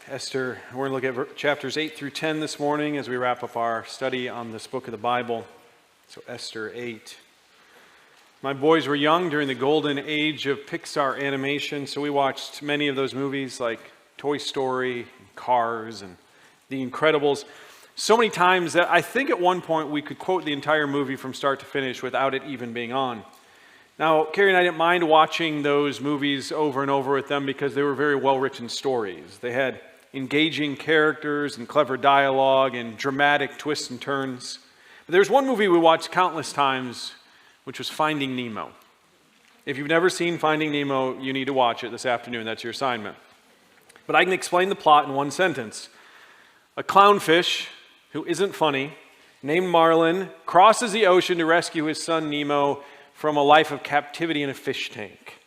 Esther. We're going to look at chapters 8 through 10 this morning as we wrap up our study on this book of the Bible. So Esther 8. My boys were young during the golden age of Pixar animation, so we watched many of those movies like Toy Story, Cars, and The Incredibles so many times that I think at one point we could quote the entire movie from start to finish without it even being on. Now, Carrie and I didn't mind watching those movies over and over with them because they were very well-written stories. They had engaging characters and clever dialogue and dramatic twists and turns. But there's one movie we watched countless times, which was Finding Nemo. If you've never seen Finding Nemo, you need to watch it this afternoon. That's your assignment. But I can explain the plot in one sentence. A clownfish who isn't funny, named Marlin, crosses the ocean to rescue his son Nemo from a life of captivity in a fish tank.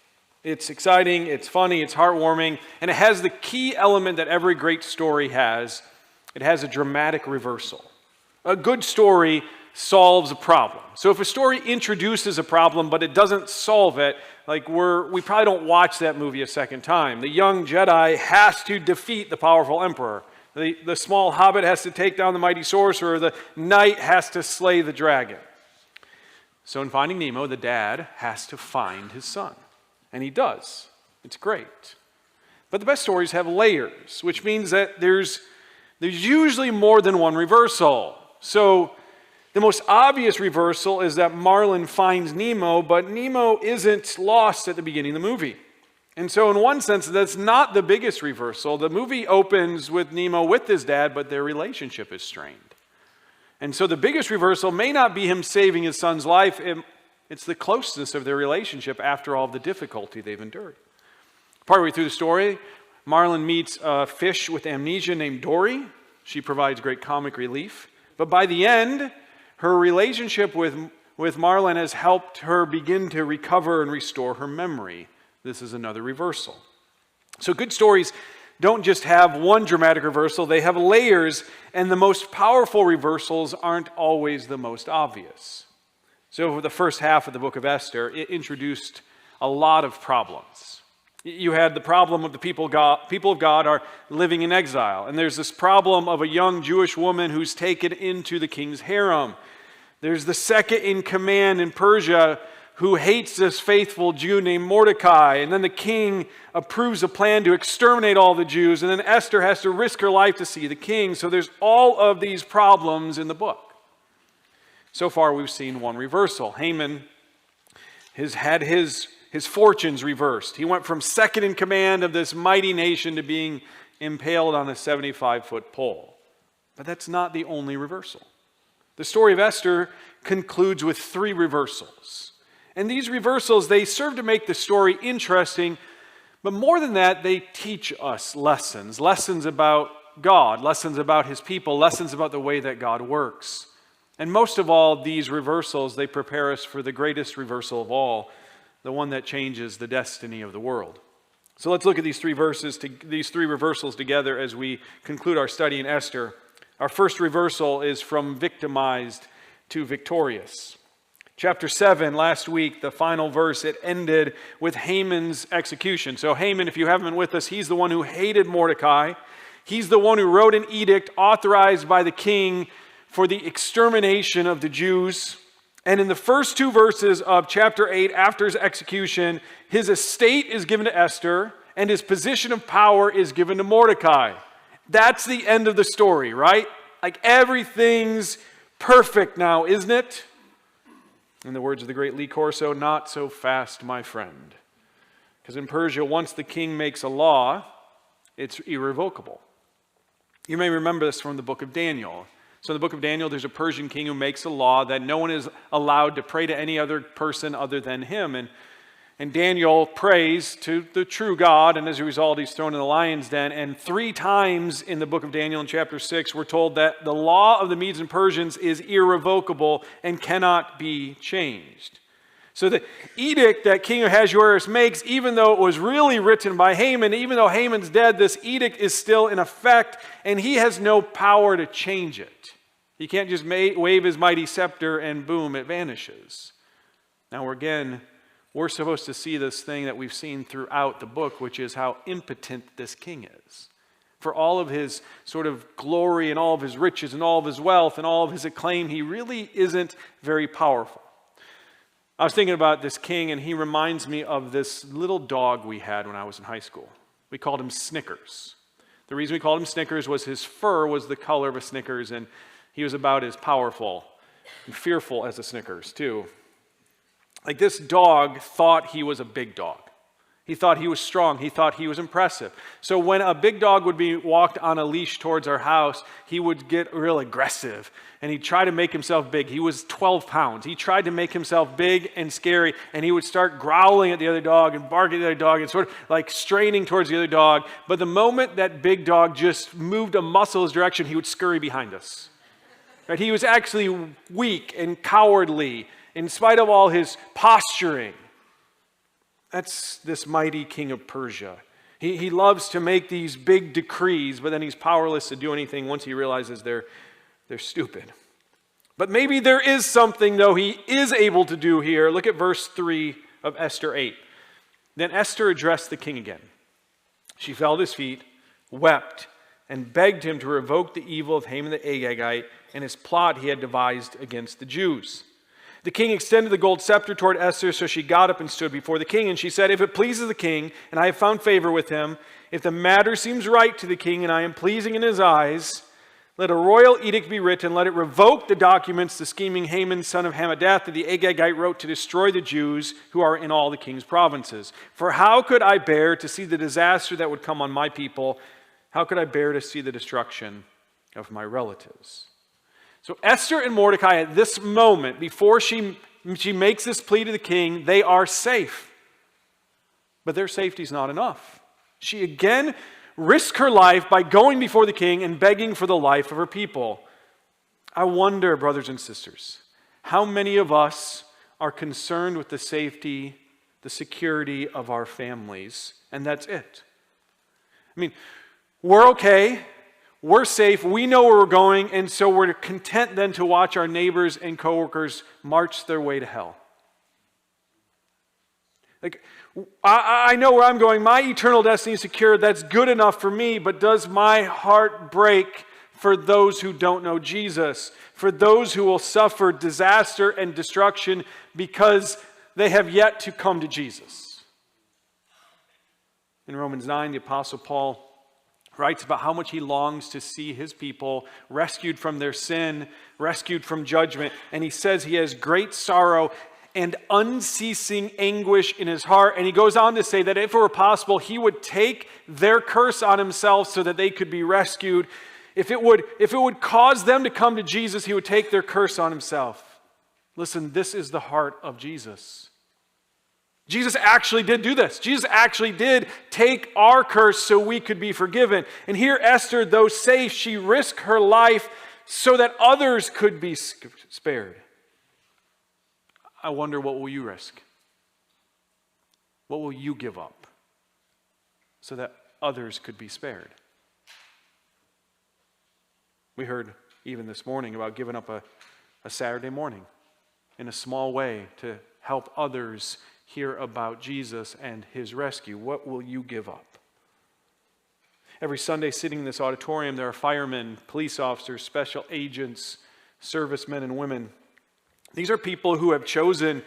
It's exciting, it's funny, it's heartwarming, and it has the key element that every great story has. It has a dramatic reversal. A good story solves a problem. So if a story introduces a problem but it doesn't solve it, we probably don't watch that movie a second time. The young Jedi has to defeat the powerful emperor. The small hobbit has to take down the mighty sorcerer. The knight has to slay the dragon. So in Finding Nemo, the dad has to find his son. And he does. It's great. But the best stories have layers, which means that there's usually more than one reversal. So the most obvious reversal is that Marlin finds Nemo, but Nemo isn't lost at the beginning of the movie. And so in one sense, that's not the biggest reversal. The movie opens with Nemo with his dad, but their relationship is strained. And so the biggest reversal may not be him saving his son's life. It's the closeness of their relationship after all the difficulty they've endured. Partway through the story, Marlin meets a fish with amnesia named Dory. She provides great comic relief. But by the end, her relationship with Marlin has helped her begin to recover and restore her memory. This is another reversal. So good stories don't just have one dramatic reversal, they have layers, and the most powerful reversals aren't always the most obvious. So for the first half of the book of Esther, it introduced a lot of problems. You had the problem of the people of God are living in exile. And there's this problem of a young Jewish woman who's taken into the king's harem. There's the second in command in Persia who hates this faithful Jew named Mordecai. And then the king approves a plan to exterminate all the Jews. And then Esther has to risk her life to see the king. So there's all of these problems in the book. So far, we've seen one reversal. Haman has had his fortunes reversed. He went from second in command of this mighty nation to being impaled on a 75-foot pole. But that's not the only reversal. The story of Esther concludes with 3 reversals. And these reversals, they serve to make the story interesting, but more than that, they teach us lessons. Lessons about God, lessons about His people, lessons about the way that God works. And most of all, these reversals, they prepare us for the greatest reversal of all, the one that changes the destiny of the world. So let's look at these three reversals together as we conclude our study in Esther. Our first reversal is from victimized to victorious. Chapter 7, last week, the final verse, it ended with Haman's execution. So Haman, if you haven't been with us, he's the one who hated Mordecai. He's the one who wrote an edict authorized by the king for the extermination of the Jews. And in the first 2 verses of chapter 8, after his execution, his estate is given to Esther, and his position of power is given to Mordecai. That's the end of the story, right? Like everything's perfect now, isn't it? In the words of the great Lee Corso, not so fast, my friend. Because in Persia, once the king makes a law, it's irrevocable. You may remember this from the book of Daniel. So in the book of Daniel, there's a Persian king who makes a law that no one is allowed to pray to any other person other than him. And Daniel prays to the true God, and as a result, he's thrown in the lion's den. And 3 times in the book of Daniel in chapter 6, we're told that the law of the Medes and Persians is irrevocable and cannot be changed. So the edict that King Ahasuerus makes, even though it was really written by Haman, even though Haman's dead, this edict is still in effect, and he has no power to change it. He can't just wave his mighty scepter and boom, it vanishes. Now we're supposed to see this thing that we've seen throughout the book, which is how impotent this king is. For all of his sort of glory and all of his riches and all of his wealth and all of his acclaim, he really isn't very powerful. I was thinking about this king, and he reminds me of this little dog we had when I was in high school. We called him Snickers. The reason we called him Snickers was his fur was the color of a Snickers, and he was about as powerful and fearful as a Snickers, too. Like, this dog thought he was a big dog. He thought he was strong. He thought he was impressive. So when a big dog would be walked on a leash towards our house, he would get real aggressive, and he'd try to make himself big. He was 12 pounds. He tried to make himself big and scary, and he would start growling at the other dog and barking at the other dog and sort of like straining towards the other dog. But the moment that big dog just moved a muscle his direction, he would scurry behind us. Right? He was actually weak and cowardly in spite of all his posturing. That's this mighty king of Persia. He loves to make these big decrees, but then he's powerless to do anything once he realizes they're stupid. But maybe there is something, though, he is able to do here. Look at verse 3 of Esther 8. Then Esther addressed the king again. She fell at his feet, wept, and begged him to revoke the evil of Haman the Agagite and his plot he had devised against the Jews. The king extended the gold scepter toward Esther, so she got up and stood before the king. And she said, "If it pleases the king, and I have found favor with him, if the matter seems right to the king, and I am pleasing in his eyes, let a royal edict be written, let it revoke the documents the scheming Haman, son of Hammedatha, the Agagite, wrote to destroy the Jews who are in all the king's provinces. For how could I bear to see the disaster that would come on my people? How could I bear to see the destruction of my relatives?" So Esther and Mordecai at this moment, before she makes this plea to the king, they are safe. But their safety is not enough. She again risks her life by going before the king and begging for the life of her people. I wonder, brothers and sisters, how many of us are concerned with the safety, the security of our families, and that's it. I mean, we're okay. We're safe, we know where we're going, and so we're content then to watch our neighbors and coworkers march their way to hell. Like, I know where I'm going, my eternal destiny is secure, that's good enough for me, but does my heart break for those who don't know Jesus, for those who will suffer disaster and destruction because they have yet to come to Jesus? In Romans 9, the Apostle Paul writes about how much he longs to see his people rescued from their sin, rescued from judgment. And he says he has great sorrow and unceasing anguish in his heart. And he goes on to say that if it were possible, he would take their curse on himself so that they could be rescued. If it would cause them to come to Jesus, he would take their curse on himself. Listen, this is the heart of Jesus. Jesus actually did do this. Jesus actually did take our curse so we could be forgiven. And here Esther, though safe, she risked her life so that others could be spared. I wonder, what will you risk? What will you give up so that others could be spared? We heard even this morning about giving up a Saturday morning in a small way to help others hear about Jesus and his rescue. What will you give up? Every Sunday sitting in this auditorium, there are firemen, police officers, special agents, servicemen and women. These are people who have chosen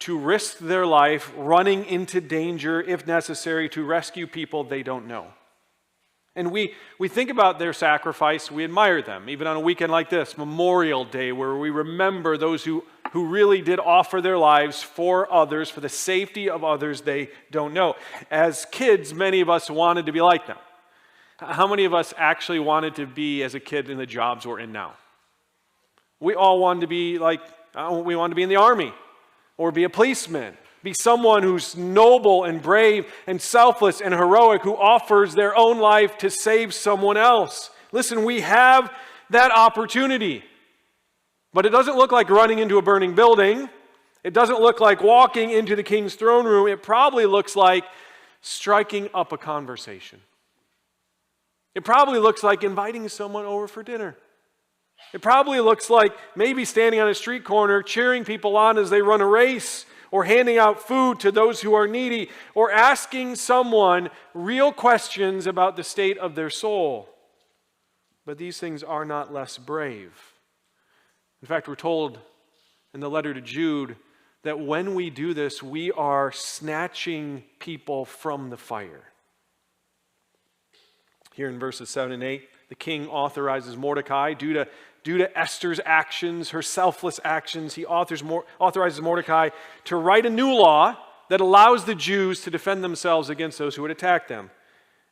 to risk their life running into danger, if necessary, to rescue people they don't know. And we think about their sacrifice, we admire them, even on a weekend like this, Memorial Day, where we remember those who really did offer their lives for others, for the safety of others they don't know. As kids, many of us wanted to be like them. How many of us actually wanted to be, as a kid, in the jobs we're in now? We all wanted to be like, we wanted to be in the army, or be a policeman, be someone who's noble and brave and selfless and heroic, who offers their own life to save someone else. Listen, we have that opportunity. But it doesn't look like running into a burning building. It doesn't look like walking into the king's throne room. It probably looks like striking up a conversation. It probably looks like inviting someone over for dinner. It probably looks like maybe standing on a street corner cheering people on as they run a race, or handing out food to those who are needy, or asking someone real questions about the state of their soul. But these things are not less brave. In fact, we're told in the letter to Jude that when we do this, we are snatching people from the fire. Here in verses 7 and 8, the king authorizes Mordecai, due to Esther's actions, her selfless actions, he authorizes Mordecai to write a new law that allows the Jews to defend themselves against those who would attack them.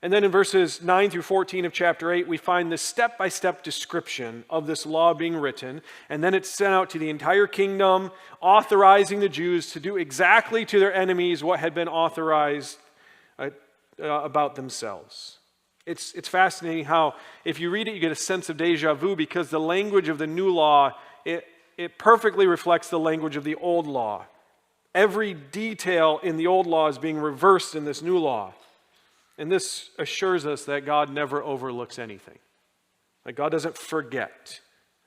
And then in verses 9 through 14 of chapter 8, we find this step-by-step description of this law being written, and then it's sent out to the entire kingdom, authorizing the Jews to do exactly to their enemies what had been authorized about themselves. It's fascinating how, if you read it, you get a sense of deja vu, because the language of the new law, it perfectly reflects the language of the old law. Every detail in the old law is being reversed in this new law. And this assures us that God never overlooks anything. That God doesn't forget.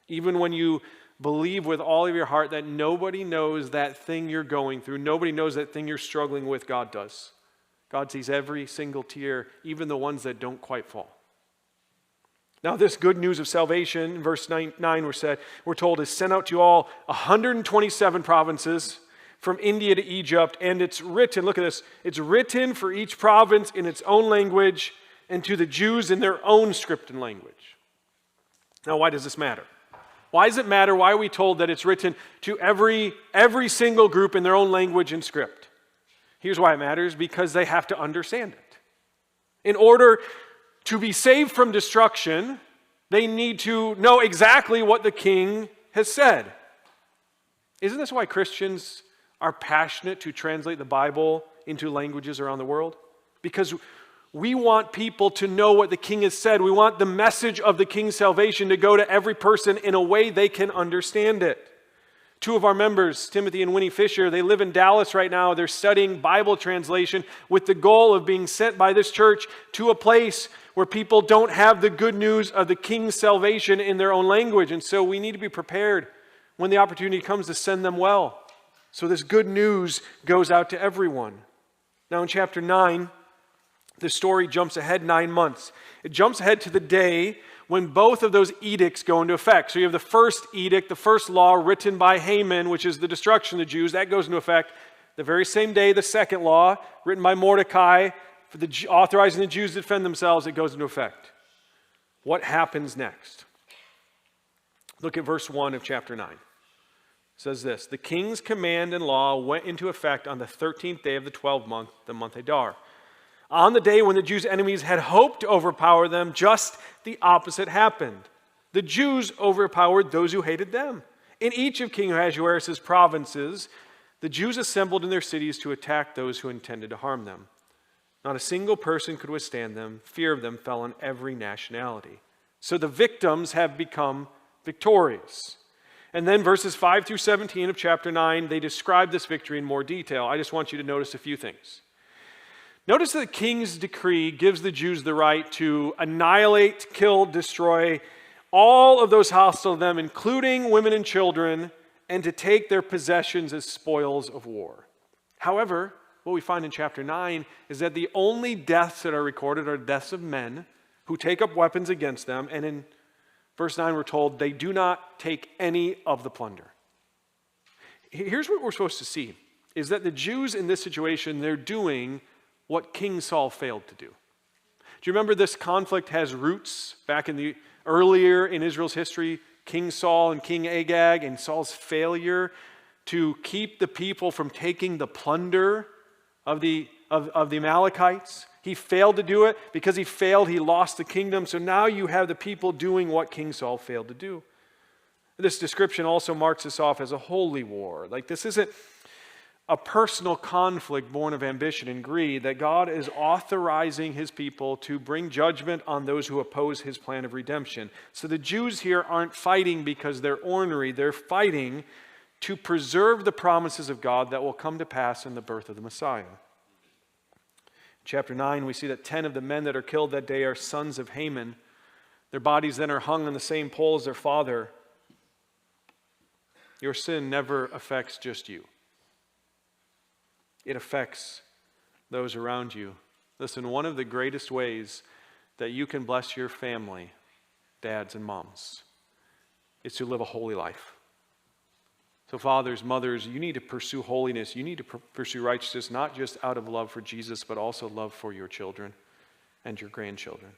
Even when you believe with all of your heart that nobody knows that thing you're going through, nobody knows that thing you're struggling with, God does. God sees every single tear, even the ones that don't quite fall. Now, this good news of salvation, in verse 9 we're told, is sent out to all 127 provinces, from India to Egypt, and it's written, look at this, it's written for each province in its own language and to the Jews in their own script and language. Now, why does this matter? Why does it matter? Why are we told that it's written to every single group in their own language and script? Here's why it matters: because they have to understand it. In order to be saved from destruction, they need to know exactly what the king has said. Isn't this why Christians are passionate to translate the Bible into languages around the world? Because we want people to know what the king has said. We want the message of the king's salvation to go to every person in a way they can understand it. Two of our members, Timothy and Winnie Fisher, they live in Dallas right now. They're studying Bible translation with the goal of being sent by this church to a place where people don't have the good news of the king's salvation in their own language. And so we need to be prepared when the opportunity comes to send them well. So this good news goes out to everyone. Now in chapter 9, the story jumps ahead 9 months. It jumps ahead to the day when both of those edicts go into effect. So you have the first edict, the first law written by Haman, which is the destruction of the Jews. That goes into effect. The very same day, the second law, written by Mordecai, authorizing the Jews to defend themselves, it goes into effect. What happens next? Look at verse 1 of chapter 9. It says this: the king's command and law went into effect on the 13th day of the 12th month, the month Adar. On the day when the Jews' enemies had hoped to overpower them, just the opposite happened. The Jews overpowered those who hated them. In each of King Ahasuerus' provinces, the Jews assembled in their cities to attack those who intended to harm them. Not a single person could withstand them. Fear of them fell on every nationality. So the victims have become victorious. And then verses 5 through 17 of chapter 9, they describe this victory in more detail. I just want you to notice a few things. Notice that the king's decree gives the Jews the right to annihilate, kill, destroy all of those hostile to them, including women and children, and to take their possessions as spoils of war. However, what we find in chapter 9 is that the only deaths that are recorded are deaths of men who take up weapons against them, and in Verse 9, we're told they do not take any of the plunder. Here's what we're supposed to see, is that the Jews in this situation, they're doing what King Saul failed to do. Do you remember this conflict has roots back earlier in Israel's history? King Saul and King Agag, and Saul's failure to keep the people from taking the plunder of the Amalekites. He failed to do it. Because he failed, he lost the kingdom. So now you have the people doing what King Saul failed to do. This description also marks this off as a holy war. Like, this isn't a personal conflict born of ambition and greed, that God is authorizing his people to bring judgment on those who oppose his plan of redemption. So the Jews here aren't fighting because they're ornery. They're fighting to preserve the promises of God that will come to pass in the birth of the Messiah. Chapter 9, we see that 10 of the men that are killed that day are sons of Haman. Their bodies then are hung on the same pole as their father. Your sin never affects just you. it affects those around you. Listen, one of the greatest ways that you can bless your family, dads and moms, is to live a holy life. So fathers, mothers, you need to pursue holiness. You need to pursue righteousness, not just out of love for Jesus, but also love for your children and your grandchildren.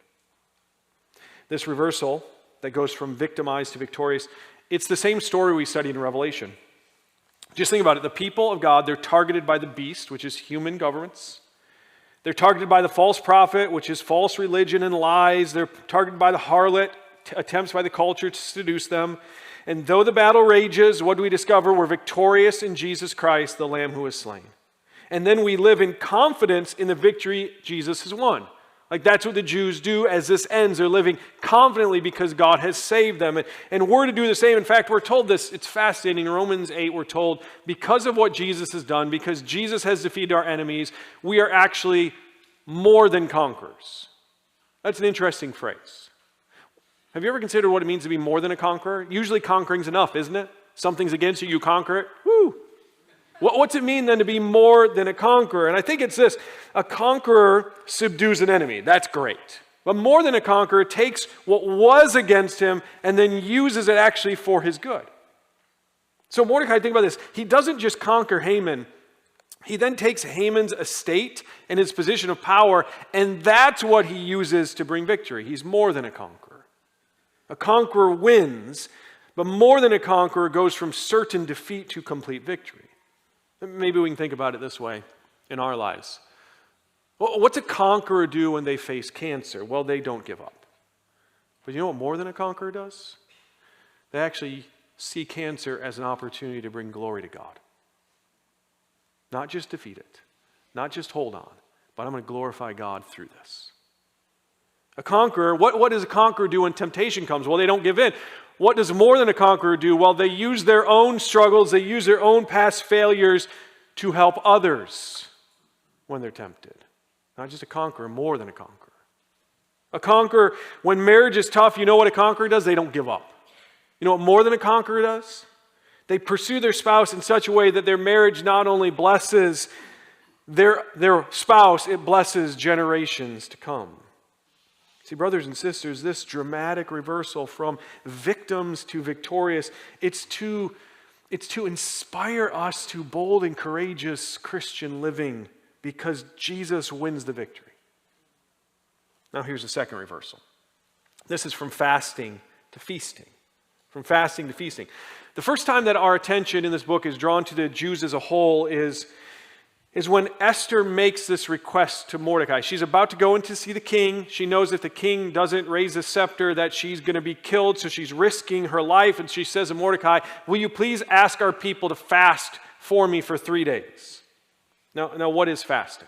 This reversal that goes from victimized to victorious, it's the same story we studied in Revelation. Just think about it. The people of God, they're targeted by the beast, which is human governments. They're targeted by the false prophet, which is false religion and lies. They're targeted by the harlot, attempts by the culture to seduce them. And though the battle rages, what do we discover? We're victorious in Jesus Christ, the Lamb who was slain. And then we live in confidence in the victory Jesus has won. Like that's what the Jews do as this ends. They're living confidently because God has saved them. And we're to do the same. In fact, we're told this. It's fascinating. In Romans 8, we're told because of what Jesus has done, because Jesus has defeated our enemies, we are actually more than conquerors. That's an interesting phrase. Have you ever considered what it means to be more than a conqueror? Usually conquering's enough, isn't it? Something's against you, you conquer it. Woo! What's it mean then to be more than a conqueror? And I think it's this. A conqueror subdues an enemy. That's great. But more than a conqueror takes what was against him and then uses it actually for his good. So Mordecai, think about this. He doesn't just conquer Haman. He then takes Haman's estate and his position of power, and that's what he uses to bring victory. He's more than a conqueror. A conqueror wins, but more than a conqueror goes from certain defeat to complete victory. Maybe we can think about it this way in our lives. What's a conqueror do when they face cancer? Well, they don't give up. But you know what more than a conqueror does? They actually see cancer as an opportunity to bring glory to God. Not just defeat it, not just hold on, but I'm going to glorify God through this. A conqueror, what does a conqueror do when temptation comes? Well, they don't give in. What does more than a conqueror do? Well, they use their own struggles, they use their own past failures to help others when they're tempted. Not just a conqueror, more than a conqueror. A conqueror, when marriage is tough, you know what a conqueror does? They don't give up. You know what more than a conqueror does? They pursue their spouse in such a way that their marriage not only blesses their spouse, it blesses generations to come. See, brothers and sisters, this dramatic reversal from victims to victorious, it's to inspire us to bold and courageous Christian living because Jesus wins the victory. Now here's the second reversal. This is from fasting to feasting. From fasting to feasting. The first time that our attention in this book is drawn to the Jews as a whole is when Esther makes this request to Mordecai. She's about to go in to see the king. She knows if the king doesn't raise the scepter that she's going to be killed, so she's risking her life. And she says to Mordecai, will you please ask our people to fast for me for 3 days? Now what is fasting?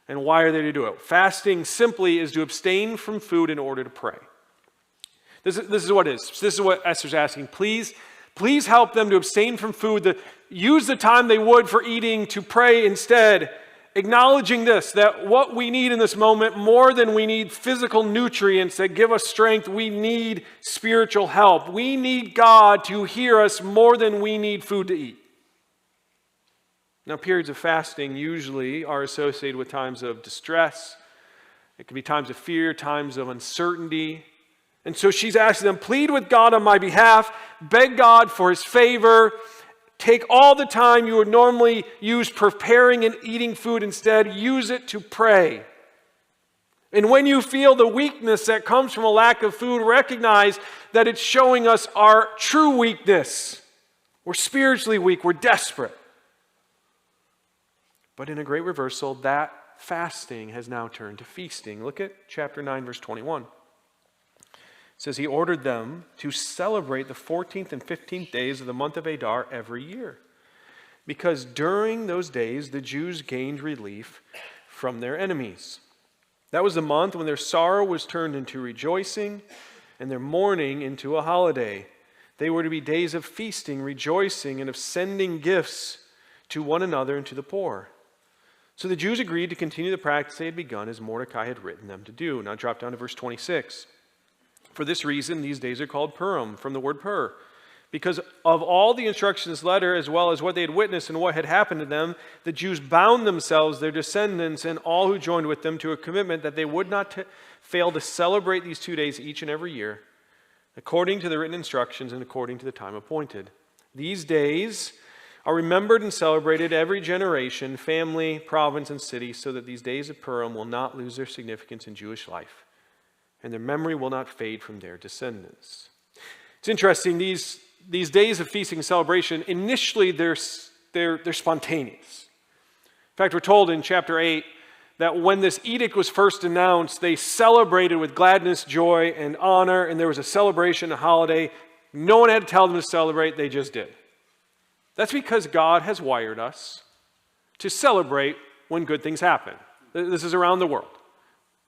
And why are they to do it? Fasting simply is to abstain from food in order to pray. This is what it is. This is what Esther's asking. Please help them to abstain from food. Use the time they would for eating to pray instead, acknowledging this, that what we need in this moment, more than we need physical nutrients that give us strength, we need spiritual help. We need God to hear us more than we need food to eat. Now, periods of fasting usually are associated with times of distress. It can be times of fear, times of uncertainty. And so she's asking them, plead with God on my behalf, beg God for his favor, take all the time you would normally use preparing and eating food instead, use it to pray. And when you feel the weakness that comes from a lack of food, recognize that it's showing us our true weakness. We're spiritually weak, we're desperate. But in a great reversal, that fasting has now turned to feasting. Look at chapter 9, verse 21. It says he ordered them to celebrate the 14th and 15th days of the month of Adar every year, because during those days the Jews gained relief from their enemies. That was the month when their sorrow was turned into rejoicing and their mourning into a holiday. They were to be days of feasting, rejoicing, and of sending gifts to one another and to the poor. So the Jews agreed to continue the practice they had begun as Mordecai had written them to do. Now drop down to verse 26. For this reason, these days are called Purim, from the word pur, Because of all the instructions letter, as well as what they had witnessed and what had happened to them, the Jews bound themselves, their descendants, and all who joined with them to a commitment that they would not fail to celebrate these 2 days each and every year, according to the written instructions and according to the time appointed. These days are remembered and celebrated every generation, family, province, and city, so that these days of Purim will not lose their significance in Jewish life, and their memory will not fade from their descendants. It's interesting, these days of feasting and celebration, initially they're spontaneous. In fact, we're told in chapter 8 that when this edict was first announced, they celebrated with gladness, joy, and honor, and there was a celebration, a holiday. No one had to tell them to celebrate, they just did. That's because God has wired us to celebrate when good things happen. This is around the world.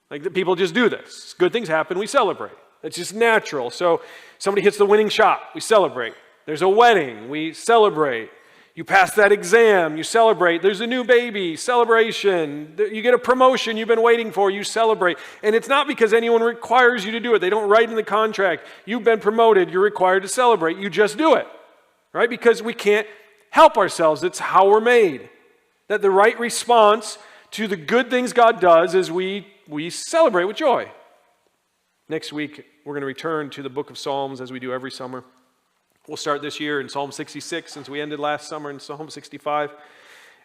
Like, the people just do this. Good things happen, we celebrate. It's just natural. So somebody hits the winning shot, we celebrate. There's a wedding, we celebrate. You pass that exam, you celebrate. There's a new baby, celebration. You get a promotion you've been waiting for, you celebrate. And it's not because anyone requires you to do it. They don't write in the contract, you've been promoted, you're required to celebrate. You just do it, right? Because we can't help ourselves. It's how we're made. That the right response to the good things God does is we celebrate with joy. Next week, we're going to return to the book of Psalms as we do every summer. We'll start this year in Psalm 66 since we ended last summer in Psalm 65.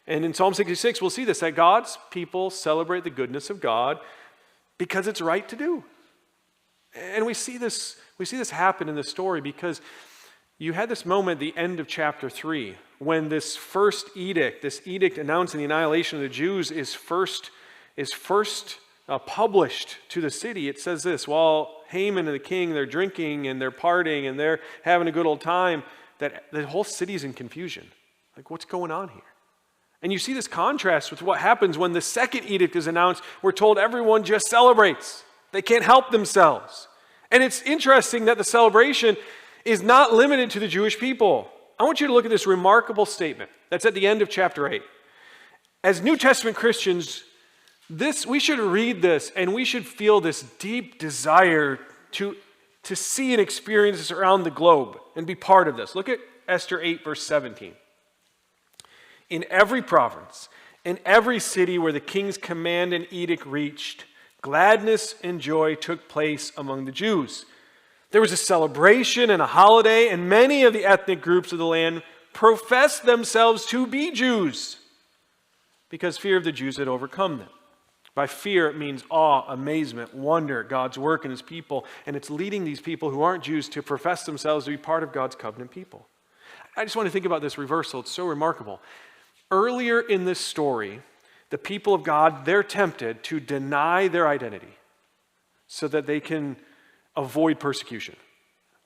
And in Psalm 66, we'll see this, that God's people celebrate the goodness of God because it's right to do. And we see this happen in the story because you had this moment at the end of chapter 3 when this edict announcing the annihilation of the Jews is first published to the city. It says this: while Haman and the king, they're drinking and they're partying and they're having a good old time, that the whole city's in confusion. Like, what's going on here? And you see this contrast with what happens when the second edict is announced. We're told everyone just celebrates. They can't help themselves. And it's interesting that the celebration is not limited to the Jewish people. I want you to look at this remarkable statement that's at the end of chapter 8. As New Testament Christians, we should read this and we should feel this deep desire to see and experience this around the globe and be part of this. Look at Esther 8, verse 17. In every province, in every city where the king's command and edict reached, gladness and joy took place among the Jews. There was a celebration and a holiday, and many of the ethnic groups of the land professed themselves to be Jews because fear of the Jews had overcome them. By fear, it means awe, amazement, wonder, God's work in his people, and it's leading these people who aren't Jews to profess themselves to be part of God's covenant people. I just want to think about this reversal. It's so remarkable. Earlier in this story, the people of God, they're tempted to deny their identity so that they can avoid persecution.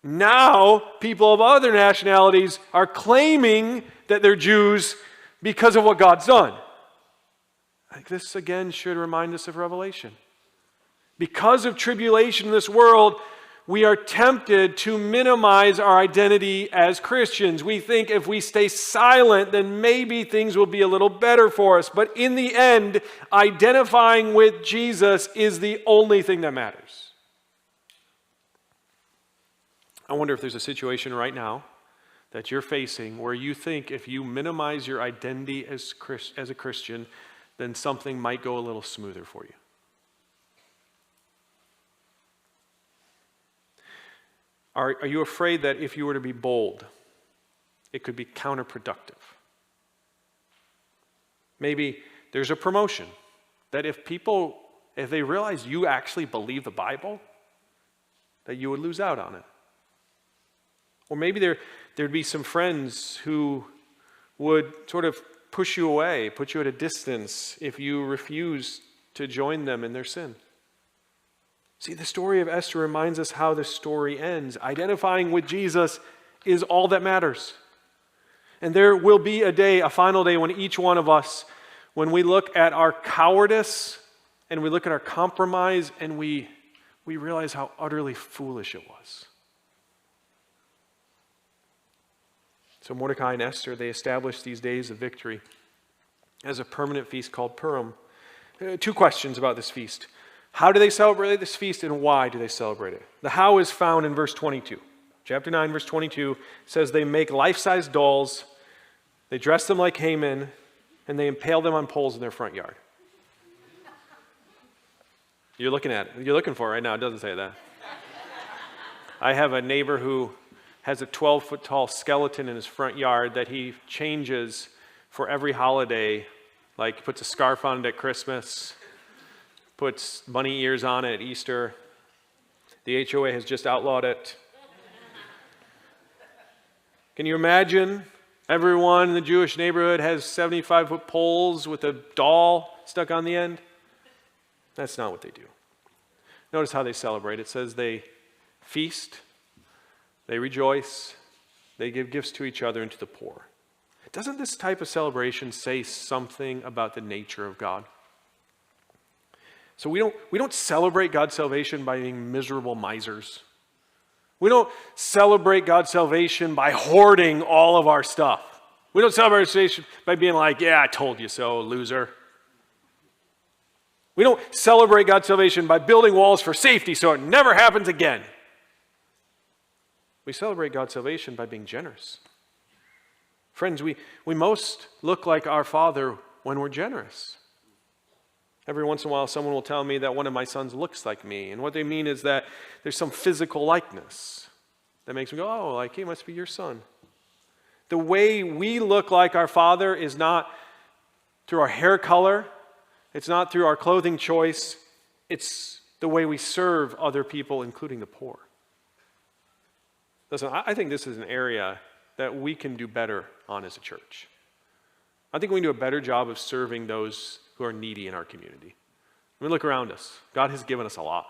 Now, people of other nationalities are claiming that they're Jews because of what God's done. This again should remind us of Revelation. Because of tribulation in this world, we are tempted to minimize our identity as Christians. We think if we stay silent, then maybe things will be a little better for us. But in the end, identifying with Jesus is the only thing that matters. I wonder if there's a situation right now that you're facing where you think if you minimize your identity as a Christian, then something might go a little smoother for you. Are you afraid that if you were to be bold, it could be counterproductive? Maybe there's a promotion that if they realize you actually believe the Bible, that you would lose out on it. Or maybe there'd be some friends who would sort of push you away, put you at a distance if you refuse to join them in their sin. See, the story of Esther reminds us how the story ends. Identifying with Jesus is all that matters. And there will be a day, a final day, when each one of us, when we look at our cowardice and we look at our compromise and we realize how utterly foolish it was. So Mordecai and Esther, they established these days of victory as a permanent feast called Purim. Two questions about this feast. How do they celebrate this feast and why do they celebrate it? The how is found in verse 22. Chapter 9, verse 22 says they make life-size dolls, they dress them like Haman, and they impale them on poles in their front yard. You're looking for it right now. It doesn't say that. I have a neighbor who has a 12-foot tall skeleton in his front yard that he changes for every holiday. Like puts a scarf on it at Christmas, puts bunny ears on it at Easter. The HOA has just outlawed it. Can you imagine? Everyone in the Jewish neighborhood has 75-foot poles with a doll stuck on the end. That's not what they do. Notice how they celebrate. It says they feast, they rejoice, they give gifts to each other and to the poor. Doesn't this type of celebration say something about the nature of God? So we don't celebrate God's salvation by being miserable misers. We don't celebrate God's salvation by hoarding all of our stuff. We don't celebrate salvation by being like, yeah, I told you so, loser. We don't celebrate God's salvation by building walls for safety so it never happens again. We celebrate God's salvation by being generous. Friends, we most look like our Father when we're generous. Every once in a while, someone will tell me that one of my sons looks like me. And what they mean is that there's some physical likeness that makes me go, oh, like he must be your son. The way we look like our Father is not through our hair color. It's not through our clothing choice. It's the way we serve other people, including the poor. Listen, I think this is an area that we can do better on as a church. I think we can do a better job of serving those who are needy in our community. I mean, look around us. God has given us a lot.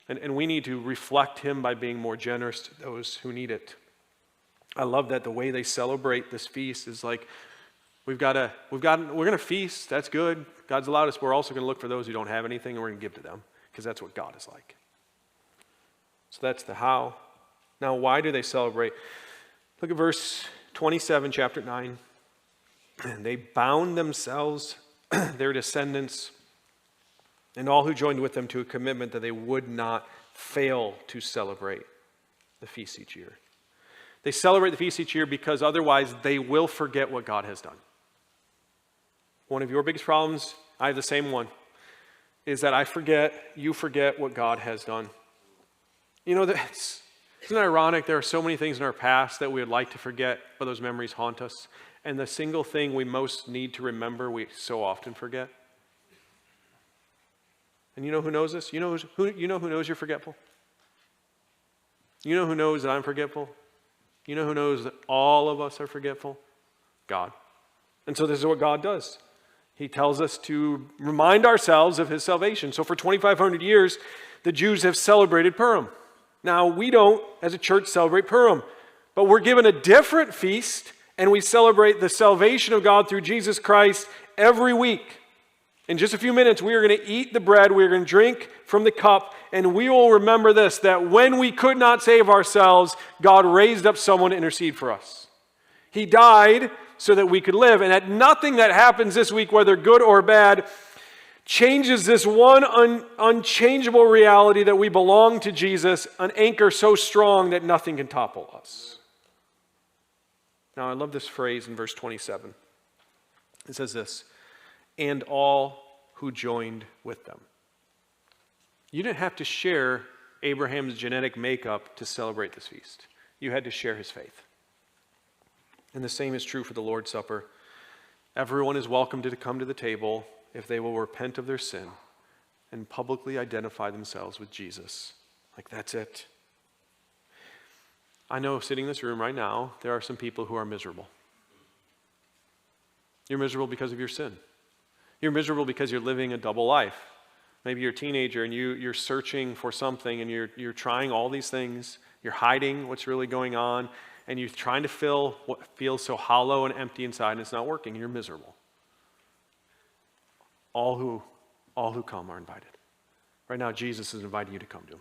And we need to reflect him by being more generous to those who need it. I love that the way they celebrate this feast is like, we're going to feast. That's good. God's allowed us. But we're also going to look for those who don't have anything, and we're going to give to them, because that's what God is like. So that's the how. Now, why do they celebrate? Look at verse 27, chapter 9. They bound themselves, their descendants, and all who joined with them to a commitment that they would not fail to celebrate the feast each year. They celebrate the feast each year because otherwise they will forget what God has done. One of your biggest problems, I have the same one, is that you forget what God has done. You know, isn't it ironic? There are so many things in our past that we would like to forget, but those memories haunt us. And the single thing we most need to remember, we so often forget. And you know who knows this? You know who knows you're forgetful? You know who knows that I'm forgetful? You know who knows that all of us are forgetful? God. And so this is what God does. He tells us to remind ourselves of his salvation. So for 2,500 years, the Jews have celebrated Purim. Now, we don't, as a church, celebrate Purim. But we're given a different feast, and we celebrate the salvation of God through Jesus Christ every week. In just a few minutes, we are going to eat the bread, we are going to drink from the cup, and we will remember this, that when we could not save ourselves, God raised up someone to intercede for us. He died so that we could live, and that nothing that happens this week, whether good or bad, changes this one unchangeable reality that we belong to Jesus, an anchor so strong that nothing can topple us. Now, I love this phrase in verse 27. It says this, and all who joined with them. You didn't have to share Abraham's genetic makeup to celebrate this feast. You had to share his faith. And the same is true for the Lord's Supper. Everyone is welcome to come to the table if they will repent of their sin and publicly identify themselves with Jesus. Like, that's it. I know sitting in this room right now, there are some people who are miserable. You're miserable because of your sin. You're miserable because you're living a double life. Maybe you're a teenager and you're searching for something and you're trying all these things. You're hiding what's really going on and you're trying to fill what feels so hollow and empty inside and it's not working. You're miserable. All who come are invited. Right now, Jesus is inviting you to come to him.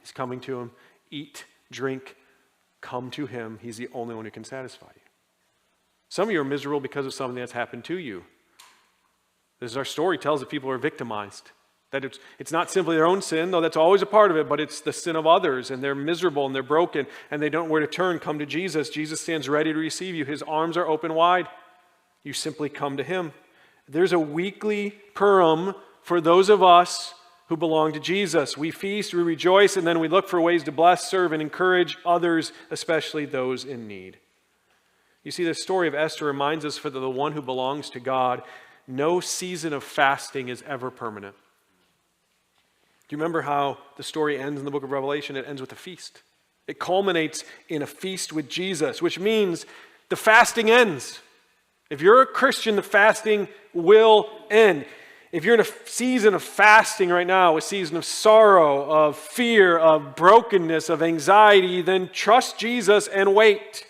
He's coming to him. Eat, drink, come to him. He's the only one who can satisfy you. Some of you are miserable because of something that's happened to you. This is our story tells that people are victimized, That it's not simply their own sin, though that's always a part of it, but it's the sin of others, and they're miserable and they're broken and they don't know where to turn. Come to Jesus. Jesus stands ready to receive you. His arms are open wide. You simply come to him. There's a weekly Purim for those of us who belong to Jesus. We feast, we rejoice, and then we look for ways to bless, serve, and encourage others, especially those in need. You see, the story of Esther reminds us for the one who belongs to God, no season of fasting is ever permanent. Do you remember how the story ends in the book of Revelation? It ends with a feast. It culminates in a feast with Jesus, which means the fasting ends. If you're a Christian, the fasting will end. If you're in a season of fasting right now, a season of sorrow, of fear, of brokenness, of anxiety, then trust Jesus and wait.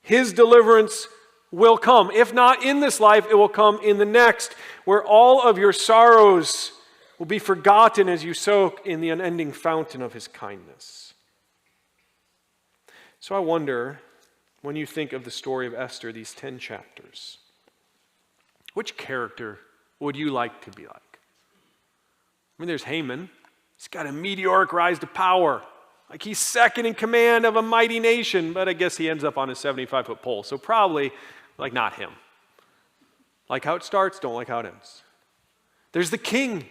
His deliverance will come. If not in this life, it will come in the next, where all of your sorrows will be forgotten as you soak in the unending fountain of his kindness. So I wonder, when you think of the story of Esther, these 10 chapters, which character would you like to be like? I mean, there's Haman. He's got a meteoric rise to power. Like he's second in command of a mighty nation, but I guess he ends up on a 75-foot pole. So probably, like, not him. Like how it starts, don't like how it ends. There's the king.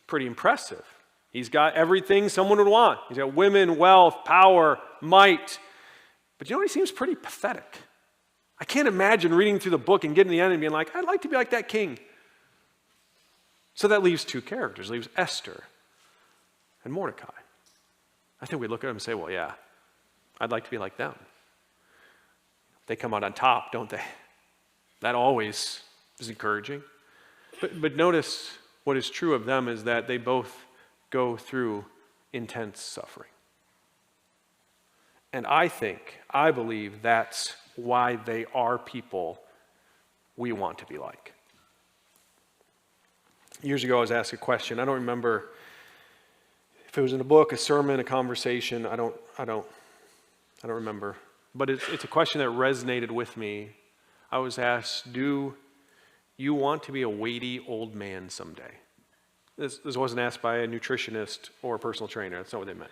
Pretty impressive. He's got everything someone would want. He's got women, wealth, power, might. But you know what? He seems pretty pathetic. I can't imagine reading through the book and getting to the end and being like, I'd like to be like that king. So that leaves two characters. It leaves Esther and Mordecai. I think we look at them and say, well, yeah, I'd like to be like them. They come out on top, don't they? That always is encouraging. But notice what is true of them is that they both go through intense suffering. And I believe that's why they are people we want to be like. Years ago, I was asked a question. I don't remember if it was in a book, a sermon, a conversation. I don't remember. But it's a question that resonated with me. I was asked, do you want to be a weighty old man someday? This wasn't asked by a nutritionist or a personal trainer. That's not what they meant.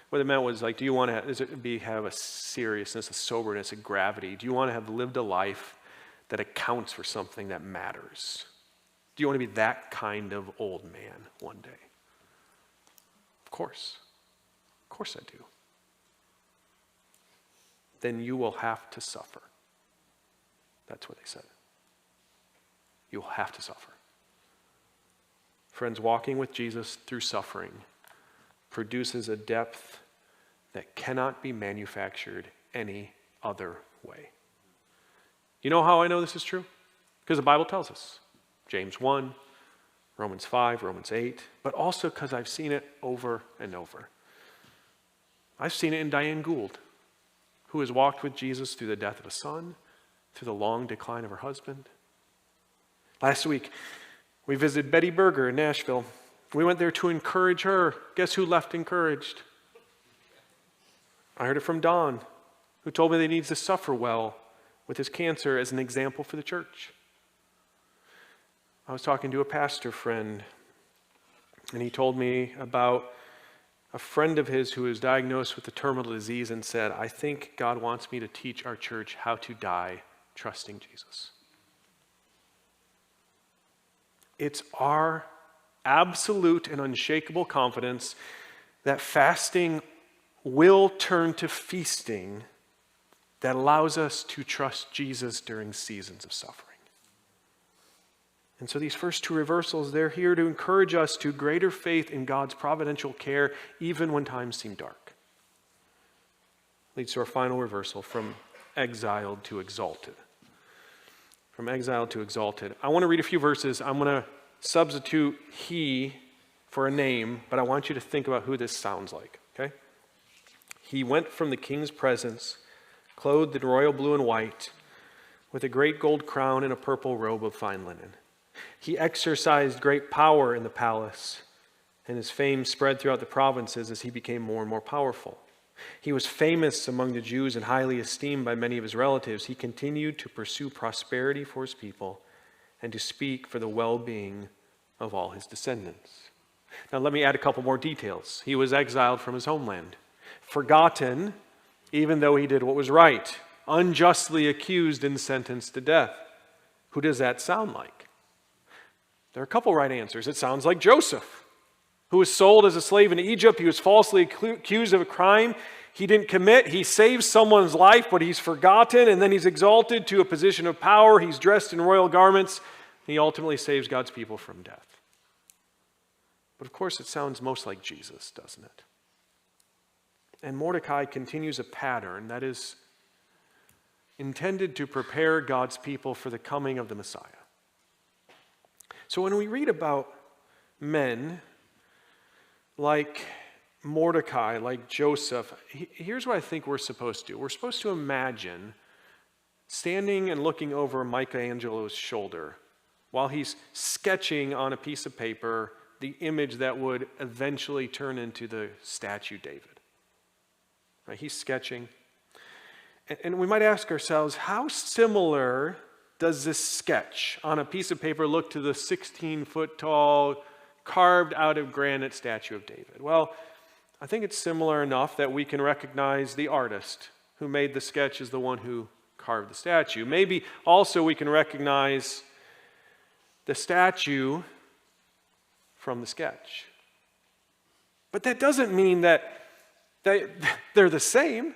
What they meant was, like, do you want to have a seriousness, a soberness, a gravity? Do you want to have lived a life that accounts for something that matters? Do you want to be that kind of old man one day? Of course. Of course I do. Then you will have to suffer. That's what they said. You will have to suffer. Friends, walking with Jesus through suffering produces a depth that cannot be manufactured any other way. You know how I know this is true? Because the Bible tells us. James 1, Romans 5, Romans 8, but also because I've seen it over and over. I've seen it in Diane Gould, who has walked with Jesus through the death of a son, through the long decline of her husband. Last week, we visited Betty Berger in Nashville. We went there to encourage her. Guess who left encouraged? I heard it from Don, who told me that he needs to suffer well with his cancer as an example for the church. I was talking to a pastor friend, and he told me about a friend of his who was diagnosed with a terminal disease and said, I think God wants me to teach our church how to die trusting Jesus. It's our absolute and unshakable confidence that fasting will turn to feasting that allows us to trust Jesus during seasons of suffering. And so these first two reversals, they're here to encourage us to greater faith in God's providential care, even when times seem dark. Leads to our final reversal, from exiled to exalted. From exiled to exalted. I want to read a few verses. I'm going to substitute he for a name, but I want you to think about who this sounds like, okay? He went from the king's presence, clothed in royal blue and white, with a great gold crown and a purple robe of fine linen. He exercised great power in the palace, and his fame spread throughout the provinces as he became more and more powerful. He was famous among the Jews and highly esteemed by many of his relatives. He continued to pursue prosperity for his people and to speak for the well-being of all his descendants. Now let me add a couple more details. He was exiled from his homeland, forgotten even though he did what was right, unjustly accused and sentenced to death. Who does that sound like? There are a couple right answers. It sounds like Joseph, who was sold as a slave into Egypt. He was falsely accused of a crime he didn't commit. He saves someone's life, but he's forgotten, and then he's exalted to a position of power. He's dressed in royal garments, and he ultimately saves God's people from death. But of course, it sounds most like Jesus, doesn't it? And Mordecai continues a pattern that is intended to prepare God's people for the coming of the Messiah. So when we read about men like Mordecai, like Joseph, here's what I think we're supposed to do. We're supposed to imagine standing and looking over Michelangelo's shoulder while he's sketching on a piece of paper the image that would eventually turn into the statue David. Right? He's sketching. And we might ask ourselves, how similar does this sketch on a piece of paper look to the 16-foot tall, carved out of granite statue of David? Well, I think it's similar enough that we can recognize the artist who made the sketch as the one who carved the statue. Maybe also we can recognize the statue from the sketch. But that doesn't mean that they're the same.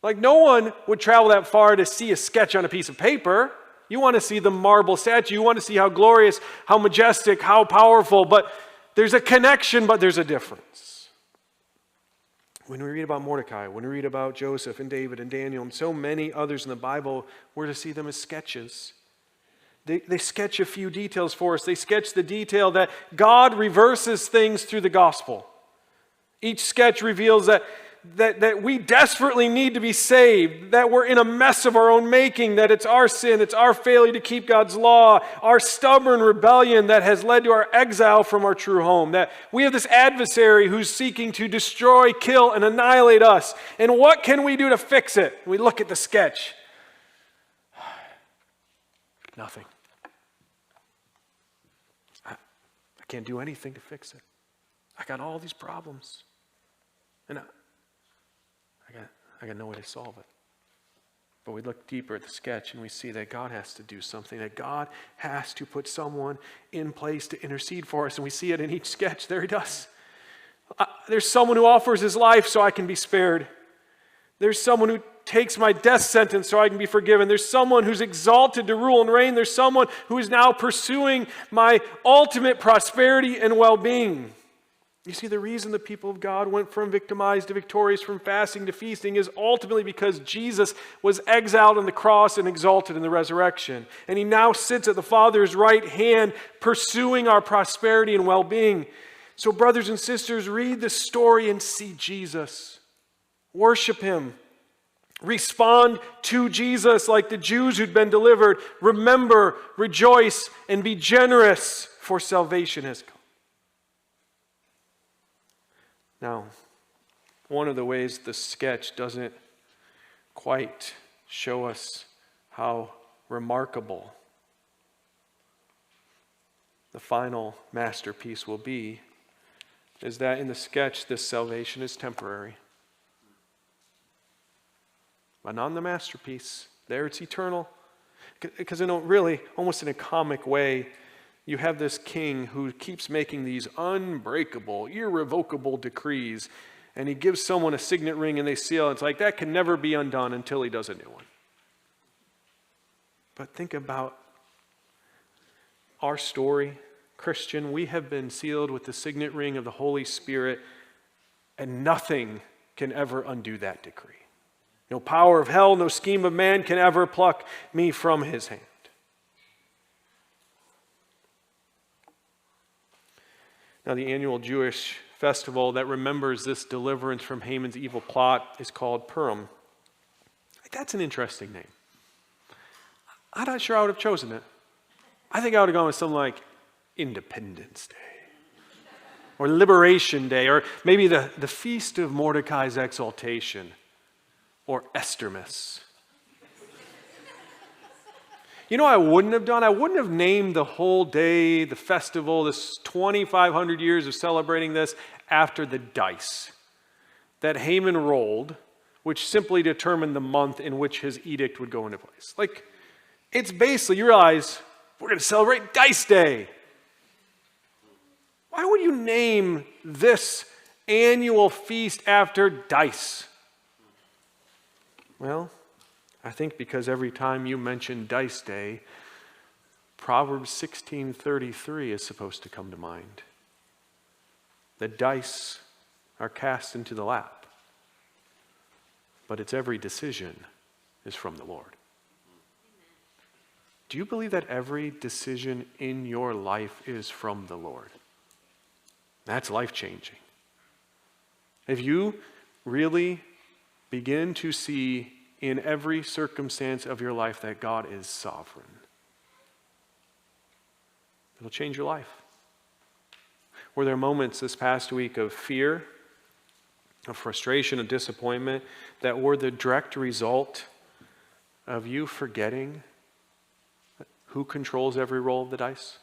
Like, no one would travel that far to see a sketch on a piece of paper. You want to see the marble statue. You want to see how glorious, how majestic, how powerful. But there's a connection, but there's a difference. When we read about Mordecai, when we read about Joseph and David and Daniel and so many others in the Bible, we're to see them as sketches. They sketch a few details for us. They sketch the detail that God reverses things through the gospel. Each sketch reveals that we desperately need to be saved, that we're in a mess of our own making, that it's our sin, it's our failure to keep God's law, our stubborn rebellion that has led to our exile from our true home, that we have this adversary who's seeking to destroy, kill, and annihilate us. And what can we do to fix it? We look at the sketch. Nothing. I can't do anything to fix it. I got all these problems. And I got no way to solve it. But we look deeper at the sketch and we see that God has to do something, that God has to put someone in place to intercede for us. And we see it in each sketch. There he does. There's someone who offers his life so I can be spared. There's someone who takes my death sentence so I can be forgiven. There's someone who's exalted to rule and reign. There's someone who is now pursuing my ultimate prosperity and well-being. You see, the reason the people of God went from victimized to victorious, from fasting to feasting, is ultimately because Jesus was exiled on the cross and exalted in the resurrection. And he now sits at the Father's right hand, pursuing our prosperity and well-being. So brothers and sisters, read the story and see Jesus. Worship him. Respond to Jesus like the Jews who'd been delivered. Remember, rejoice, and be generous, for salvation has come. Now, one of the ways the sketch doesn't quite show us how remarkable the final masterpiece will be is that in the sketch, this salvation is temporary. But not in the masterpiece. There it's eternal. Because really, almost in a comic way, you have this king who keeps making these unbreakable, irrevocable decrees, and he gives someone a signet ring and they seal it. It's like that can never be undone until he does a new one. But think about our story. Christian, we have been sealed with the signet ring of the Holy Spirit, and nothing can ever undo that decree. No power of hell, no scheme of man can ever pluck me from his hand. Now, the annual Jewish festival that remembers this deliverance from Haman's evil plot is called Purim. That's an interesting name. I'm not sure I would have chosen it. I think I would have gone with something like Independence Day, or Liberation Day, or maybe the Feast of Mordecai's Exaltation, or Esthermas. You know what I wouldn't have done? I wouldn't have named the whole day, the festival, this 2,500 years of celebrating this, after the dice that Haman rolled, which simply determined the month in which his edict would go into place. Like, it's basically, you realize, we're going to celebrate Dice Day. Why would you name this annual feast after dice? Well, I think because every time you mention Dice Day, Proverbs 16:33 is supposed to come to mind. The dice are cast into the lap, but its every decision is from the Lord. Do you believe that every decision in your life is from the Lord? That's life-changing. If you really begin to see in every circumstance of your life that God is sovereign, it'll change your life. Were there moments this past week of fear, of frustration, of disappointment that were the direct result of you forgetting who controls every roll of the dice?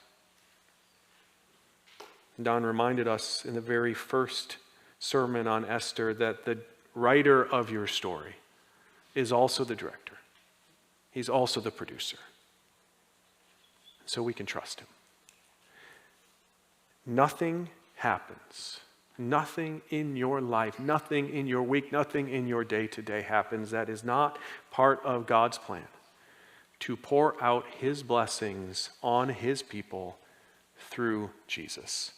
Don reminded us in the very first sermon on Esther that the writer of your story is also the director. He's also the producer. So we can trust him. Nothing happens. Nothing in your life, nothing in your week, nothing in your day-to-day happens that is not part of God's plan to pour out his blessings on his people through Jesus.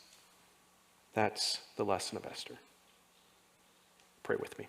That's the lesson of Esther. Pray with me.